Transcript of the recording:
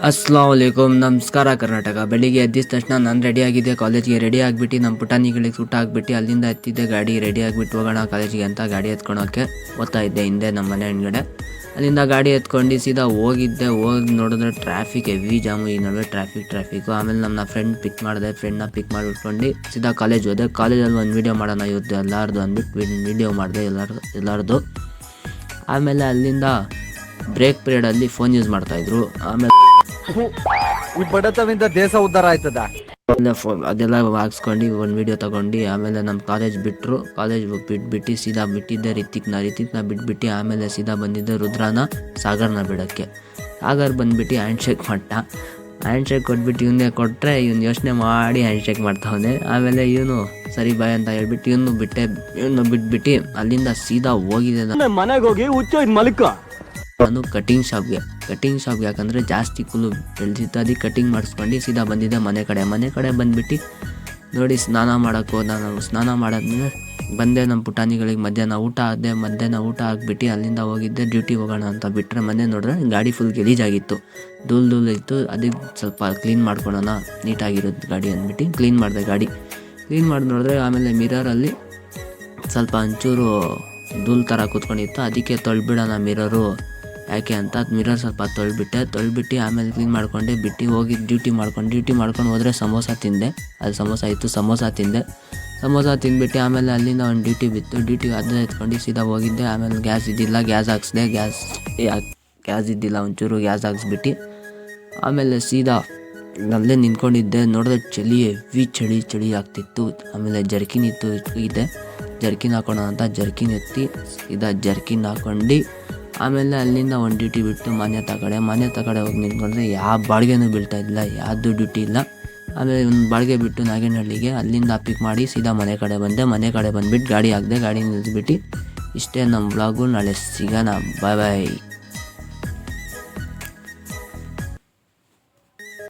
ಅಸ್ಲಾಂ ವಲೈಕುಮ್. ನಮಸ್ಕಾರ ಕರ್ನಾಟಕ. ಬೆಳಿಗ್ಗೆ ಎದ್ದಿದ ತಕ್ಷಣ ನಾನು ರೆಡಿ ಆಗಿದ್ದೆ ಕಾಲೇಜ್ಗೆ. ರೆಡಿ ಆಗಿಬಿಟ್ಟು ನಮ್ಮ ಪುಟಾಣಿಗಳಿಗೆ ಊಟ ಹಾಕ್ಬಿಟ್ಟು ಅಲ್ಲಿಂದ ಎತ್ತಿದ್ದೆ ಗಾಡಿ. ರೆಡಿ ಆಗಿಬಿಟ್ಟು ಹೋಗೋಣ ಕಾಲೇಜಿಗೆ ಅಂತ ಗಾಡಿ ಎತ್ಕೊಳೋಕ್ಕೆ ಓದ್ತಾ ಇದ್ದೆ ಹಿಂದೆ ನಮ್ಮ ಮನೆ ಹಿಂದ್ಗಡೆ. ಅಲ್ಲಿಂದ ಗಾಡಿ ಎತ್ಕೊಂಡು ಸೀದಾ ಹೋಗಿದ್ದೆ. ಹೋಗಿ ನೋಡಿದ್ರೆ ಟ್ರಾಫಿಕ್ ಹೆವಿ ಜಾಮು. ಈ ನಡುವೆ ಟ್ರಾಫಿಕ್ಕು. ಆಮೇಲೆ ನಮ್ಮ ಫ್ರೆಂಡ್ನ ಪಿಕ್ ಮಾಡಿಬಿಟ್ಕೊಂಡು ಸೀದಾ ಕಾಲೇಜ್ ಹೋದೆ. ಕಾಲೇಜಲ್ಲಿ ಒಂದು ವೀಡಿಯೋ ಮಾಡೋಣ ಇವತ್ತು ಎಲ್ಲರದು ಅಂದ್ಬಿಟ್ಟು ವೀಡಿಯೋ ಮಾಡಿದೆ ಎಲ್ಲರದು. ಆಮೇಲೆ ಅಲ್ಲಿಂದ ಬ್ರೇಕ್ ಪೀರಿಯಡಲ್ಲಿ ಫೋನ್ ಯೂಸ್ ಮಾಡ್ತಾಯಿದ್ರು. ಆಮೇಲೆ ಈ ಬಡತವಿಂದ ದೇಶ ಉದ್ಧಾರ ಆಯ್ತದ ಅದೆಲ್ಲ ಹಾಕ್ಸ್ಕೊಂಡು ಒಂದು ವೀಡಿಯೋ ತಗೊಂಡು ಆಮೇಲೆ ನಮ್ಮ ಕಾಲೇಜ್ ಬಿಟ್ಟರು. ಕಾಲೇಜ್ ಬಿಟ್ಟು ಸೀದಾ ಬಿಟ್ಟಿದ್ದೆ ರಿತಿಕ್ನ ಬಿಟ್ಬಿಟ್ಟು ಆಮೇಲೆ ಸೀದಾ ಬಂದಿದ್ದೆ ರುದ್ರನ ಸಾಗರ್ನ ಬಿಡೋಕ್ಕೆ. ಸಾಗರ್ ಬಂದ್ಬಿಟ್ಟು ಹ್ಯಾಂಡ್ಶೇಕ್ ಕೊಟ್ಬಿಟ್ಟು ಇವನ್ನೇ ಕೊಟ್ಟರೆ ಇವನು ಯೋಚನೆ ಮಾಡಿ ಹ್ಯಾಂಡ್ಶೇಕ್ ಮಾಡ್ತಾವನೆ. ಆಮೇಲೆ ಇವನು ಸರಿ ಬಾಯ್ ಅಂತ ಹೇಳ್ಬಿಟ್ಟು ಇವನು ಬಿಟ್ಬಿಟ್ಟು ಅಲ್ಲಿಂದ ಸೀದಾ ಹೋಗಿದೆ ಮನೆಗೆ ಹೋಗಿ ಹುಚ್ಚ ಮಲ್ಕ. ನಾನು ಕಟಿಂಗ್ ಶಾಪ್ಗೆ ಯಾಕಂದರೆ ಜಾಸ್ತಿ ಕೂಲು ಬೆಳೆಸಿತ್ತು. ಅದಕ್ಕೆ ಕಟಿಂಗ್ ಮಾಡಿಸ್ಕೊಂಡು ಸೀದಾ ಬಂದಿದ್ದೆ ಮನೆ ಕಡೆ ಬಂದುಬಿಟ್ಟು ನೋಡಿ ಸ್ನಾನ ಮಾಡಾದ್ಮೇಲೆ ಬಂದೆ. ನಮ್ಮ ಪುಟಾಣಿಗಳಿಗೆ ಮಧ್ಯಾಹ್ನ ಊಟ ಹಾಕ್ಬಿಟ್ಟು ಅಲ್ಲಿಂದ ಹೋಗಿದ್ದೆ ಡ್ಯೂಟಿ ಹೋಗೋಣ ಅಂತ. ಬಿಟ್ಟರೆ ಮನೆ ನೋಡಿದ್ರೆ ಗಾಡಿ ಫುಲ್ ಗಲೀಜಾಗಿತ್ತು, ಧೂಳು ಇತ್ತು. ಅದಕ್ಕೆ ಸ್ವಲ್ಪ ಕ್ಲೀನ್ ಮಾಡ್ಕೊಳ್ಳೋಣ, ನೀಟಾಗಿರೋದು ಗಾಡಿ ಅಂದ್ಬಿಟ್ಟು ಕ್ಲೀನ್ ಮಾಡಿದೆ. ಗಾಡಿ ಕ್ಲೀನ್ ಮಾಡಿ ನೋಡಿದ್ರೆ ಆಮೇಲೆ ಮಿರರಲ್ಲಿ ಸ್ವಲ್ಪ ಒಂಚೂರು ಧೂಳು ಥರ ಕೂತ್ಕೊಂಡಿತ್ತು. ಅದಕ್ಕೆ ತೊಳ್ಬಿಡೋಣ ಮಿರರು ಯಾಕೆ ಅಂತ ಮಿರರ್ ಸ್ವಲ್ಪ ತೊಳ್ಬಿಟ್ಟು ಆಮೇಲೆ ಕ್ಲೀನ್ ಮಾಡ್ಕೊಂಡೆ ಬಿಟ್ಟು ಹೋಗಿ ಡ್ಯೂಟಿ ಮಾಡ್ಕೊಂಡು ಹೋದರೆ ಸಮೋಸ ತಿಂದೆ. ಅಲ್ಲಿ ಸಮೋಸ ತಿಂದ್ಬಿಟ್ಟು ಆಮೇಲೆ ಅಲ್ಲಿಂದ ಒಂದು ಡ್ಯೂಟಿ ಬಿತ್ತು. ಅದನ್ನ ಎತ್ಕೊಂಡು ಸೀದಾ ಹೋಗಿದ್ದೆ. ಆಮೇಲೆ ಗ್ಯಾಸ್ ಹಾಕ್ಸಿದೆ. ಗ್ಯಾಸ್ ಇದ್ದಿಲ್ಲ, ಒಂಚೂರು ಗ್ಯಾಸ್ ಹಾಕ್ಸ್ಬಿಟ್ಟು ಆಮೇಲೆ ಸೀದಾ ಅಲ್ಲೇ ನಿಂತ್ಕೊಂಡಿದ್ದೆ. ನೋಡಿದ್ರೆ ಹೆವಿ ಚಳಿ ಆಗ್ತಿತ್ತು. ಆಮೇಲೆ ಜರ್ಕಿನ್ ಇದೆ, ಜರ್ಕಿನ್ ಹಾಕೋಣ ಅಂತ ಜರ್ಕಿನ್ ಎತ್ತಿ ಸೀದಾ ಜರ್ಕಿನ್ ಹಾಕೊಂಡು ಆಮೇಲೆ ಅಲ್ಲಿಂದ ಒಂದು ಡ್ಯೂಟಿ ಬಿಟ್ಟು ಮನೆ ತಗಡೆ ಹೋಗಿ ನಿಂತ್ಕೊಂಡ್ರೆ ಯಾವ ಬಾಡಿಗೆನೂ ಬೀಳ್ತಾ ಇದ್ದಿಲ್ಲ, ಯಾವುದು ಡ್ಯೂಟಿ ಇಲ್ಲ. ಆಮೇಲೆ ಒಂದು ಬಾಡಿಗೆ ಬಿಟ್ಟು ನಾಗೇನಹಳ್ಳಿಗೆ ಅಲ್ಲಿಂದ ಪಿಕ್ ಮಾಡಿ ಸೀದಾ ಮನೆ ಕಡೆ ಬಂದ್ಬಿಟ್ಟು ಗಾಡಿ ನಿಲ್ಲಿಸ್ಬಿಟ್ಟು ಇಷ್ಟೇ ನಮ್ಮ ವ್ಲಾಗು. ನಾಳೆ ಸಿಗೋಣ. ಬಾಯ್.